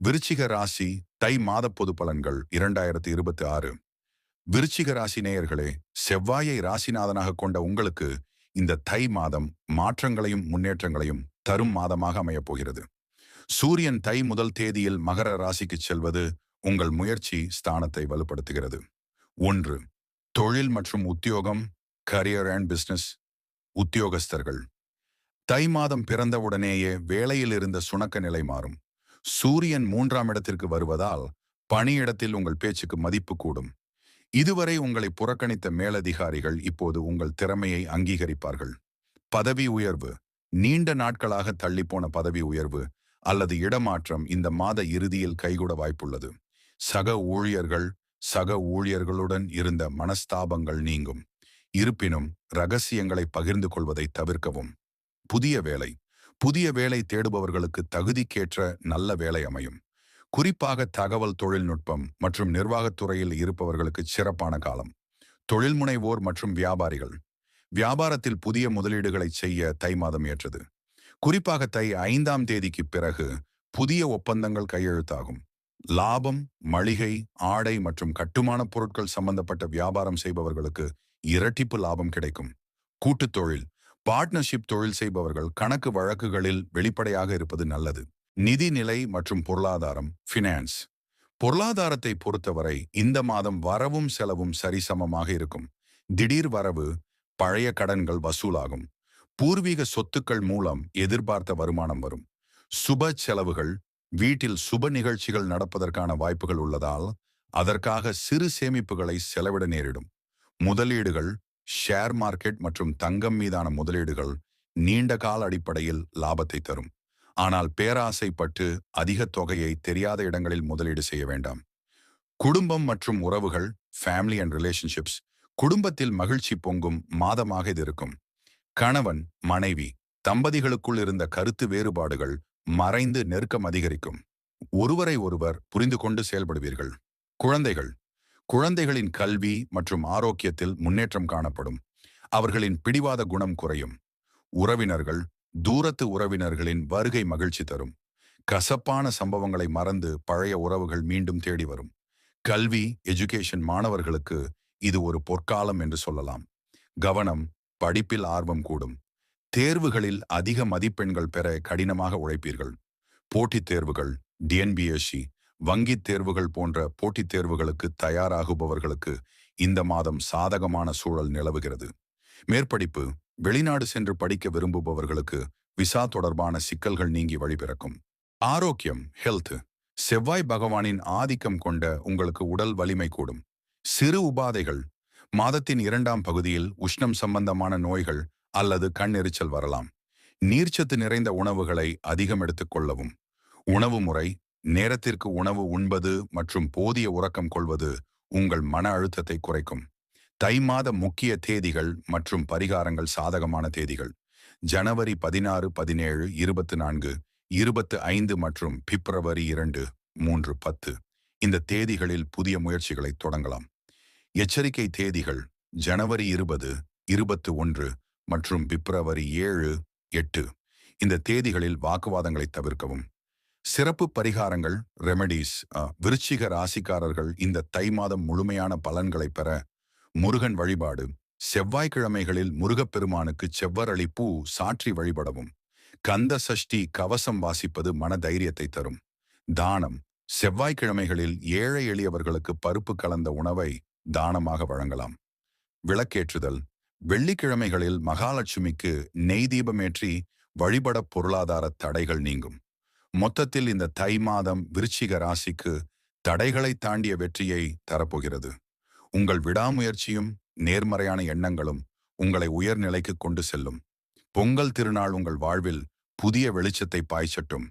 விருச்சிக ராசி தை மாத பொது பலன்கள் 2026. விருச்சிக ராசி நேயர்களே, செவ்வாயை ராசிநாதனாக கொண்ட உங்களுக்கு இந்த தை மாதம் மாற்றங்களையும் முன்னேற்றங்களையும் தரும் மாதமாக அமையப் போகிறது. சூரியன் தை முதல் தேதியில் மகர ராசிக்கு செல்வது உங்கள் முயற்சி ஸ்தானத்தை வலுப்படுத்துகிறது. 1. தொழில் மற்றும் உத்தியோகம், கரியர் அண்ட் பிசினஸ். உத்தியோகஸ்தர்கள், தை மாதம் பிறந்தவுடனேயே வேலையில் இருந்த சுணக்க நிலை மாறும். சூரியன் 3ஆம் இடத்திற்கு வருவதால் பணியிடத்தில் உங்கள் பேச்சுக்கு மதிப்பு கூடும். இதுவரை உங்களை புறக்கணித்த மேலதிகாரிகள் இப்போது உங்கள் திறமையை அங்கீகரிப்பார்கள். பதவி உயர்வு, நீண்ட நாட்களாக தள்ளிப்போன பதவி உயர்வு அல்லது இடமாற்றம் இந்த மாத இறுதியில் கைகூட வாய்ப்புள்ளது. சக ஊழியர்களுடன் இருந்த மனஸ்தாபங்கள் நீங்கும். இருப்பினும் ரகசியங்களை பகிர்ந்து கொள்வதை தவிர்க்கவும். புதிய வேலை தேடுபவர்களுக்கு தகுதிக்கேற்ற நல்ல வேலை அமையும். குறிப்பாக தகவல் தொழில்நுட்பம் மற்றும் நிர்வாகத்துறையில் இருப்பவர்களுக்கு சிறப்பான காலம். தொழில் முனைவோர் மற்றும் வியாபாரிகள், வியாபாரத்தில் புதிய முதலீடுகளை செய்ய தை மாதம் ஏற்றது. குறிப்பாக தை 5ஆம் தேதிக்கு பிறகு புதிய ஒப்பந்தங்கள் கையெழுத்தாகும். லாபம், மளிகை, ஆடை மற்றும் கட்டுமான பொருட்கள் சம்பந்தப்பட்ட வியாபாரம் செய்பவர்களுக்கு இரட்டிப்பு லாபம் கிடைக்கும். கூட்டுத் தொழில், பார்ட்னர்ஷிப் தொழில் செய்பவர்கள் கணக்கு வழக்குகளில் வெளிப்படையாக இருப்பது நல்லது. நிதிநிலை மற்றும் பொருளாதாரம், ஃபினான்ஸ். பொருளாதாரத்தை பொறுத்தவரை இந்த மாதம் வரவும் செலவும் சரிசமமாக இருக்கும். திடீர் வரவு, பழைய கடன்கள் வசூலாகும். பூர்வீக சொத்துக்கள் மூலம் எதிர்பார்த்த வருமானம் வரும். சுப செலவுகள், வீட்டில் சுப நிகழ்ச்சிகள் நடப்பதற்கான வாய்ப்புகள் உள்ளதால் அதற்காக சிறு சேமிப்புகளை செலவிட நேரிடும். முதலீடுகள், ஷேர் மார்க்கெட் மற்றும் தங்கம் மீதான முதலீடுகள் நீண்ட கால அடிப்படையில் லாபத்தை தரும். ஆனால் பேராசைப்பட்டு அதிக தொகையை தெரியாத இடங்களில் முதலீடு செய்ய வேண்டாம். குடும்பம் மற்றும் உறவுகள், ஃபேமிலி அண்ட் ரிலேஷன்ஷிப்ஸ். குடும்பத்தில் மகிழ்ச்சி பொங்கும் மாதமாக இது இருக்கும். கணவன், மனைவி தம்பதிகளுக்குள் இருந்த கருத்து வேறுபாடுகள் மறைந்து நெருக்கம் அதிகரிக்கும். ஒருவரை ஒருவர் புரிந்து கொண்டு செயல்படுவீர்கள். குழந்தைகளின் கல்வி மற்றும் ஆரோக்கியத்தில் முன்னேற்றம் காணப்படும். அவர்களின் பிடிவாத குணம் குறையும். உறவினர்கள், தூரத்து உறவினர்களின் வருகை மகிழ்ச்சி தரும். கசப்பான சம்பவங்களை மறந்து பழைய உறவுகள் மீண்டும் தேடி வரும். கல்வி, எஜுகேஷன் மாணவர்களுக்கு இது ஒரு பொற்காலம் என்று சொல்லலாம். கவனம், படிப்பில் ஆர்வம் கூடும். தேர்வுகளில் அதிக மதிப்பெண்கள் பெற கடினமாக உழைப்பீர்கள். போட்டித் தேர்வுகள், டிஎன்பிஎஸ்சி, வங்கித் தேர்வுகள் போன்ற போட்டித் தேர்வுகளுக்கு தயாராகுபவர்களுக்கு இந்த மாதம் சாதகமான சூழல் நிலவுகிறது. மேற்படிப்பு, வெளிநாடு சென்று படிக்க விரும்புபவர்களுக்கு விசா தொடர்பான சிக்கல்கள் நீங்கி வழிபிறக்கும். ஆரோக்கியம், ஹெல்த். செவ்வாய் பகவானின் ஆதிக்கம் கொண்ட உங்களுக்கு உடல் வலிமை கூடும். சிறு உபாதைகள், மாதத்தின் 2ஆம் பகுதியில் உஷ்ணம் சம்பந்தமான நோய்கள் அல்லது கண் எரிச்சல் வரலாம். நீர்ச்சத்து நிறைந்த உணவுகளை அதிகம் எடுத்துக்கொள்ளவும். உணவு முறை, நேரத்திற்கு உணவு உண்பது மற்றும் போதிய உறக்கம் கொள்வது உங்கள் மன அழுத்தத்தை குறைக்கும். தை மாத முக்கிய தேதிகள் மற்றும் பரிகாரங்கள். சாதகமான தேதிகள்: ஜனவரி 16, 17, 24, 25 மற்றும் பிப்ரவரி 2, 3, 10. இந்த தேதிகளில் புதிய முயற்சிகளை தொடங்கலாம். எச்சரிக்கை தேதிகள்: ஜனவரி 20, 21 மற்றும் பிப்ரவரி 7, 8. இந்த தேதிகளில் வாக்குவாதங்களை தவிர்க்கவும். சிறப்பு பரிகாரங்கள், ரெமெடிஸ். விருச்சிக ராசிக்காரர்கள் இந்த தை மாதம் முழுமையான பலன்களை பெற முருகன் வழிபாடு. செவ்வாய்க்கிழமைகளில் முருகப்பெருமானுக்கு செவ்வரளி பூ சாற்றி வழிபடவும். கந்த சஷ்டி கவசம் வாசிப்பது மன தைரியத்தை தரும். தானம். செவ்வாய்க்கிழமைகளில் ஏழை எளியவர்களுக்கு பருப்பு கலந்த உணவை தானமாக வழங்கலாம். விளக்கேற்றுதல். வெள்ளிக்கிழமைகளில் மகாலட்சுமிக்கு நெய் தீபமேற்றி வழிபட பொருளாதார தடைகள் நீங்கும். மொத்தத்தில் இந்த தை மாதம் விருச்சிக ராசிக்கு தடைகளை தாண்டிய வெற்றியை தரப்போகிறது. உங்கள் விடாமுயற்சியும் நேர்மறையான எண்ணங்களும் உங்களை உயர்நிலைக்கு கொண்டு செல்லும். பொங்கல் திருநாள் உங்கள் வாழ்வில் புதிய வெளிச்சத்தை பாய்ச்சட்டும்.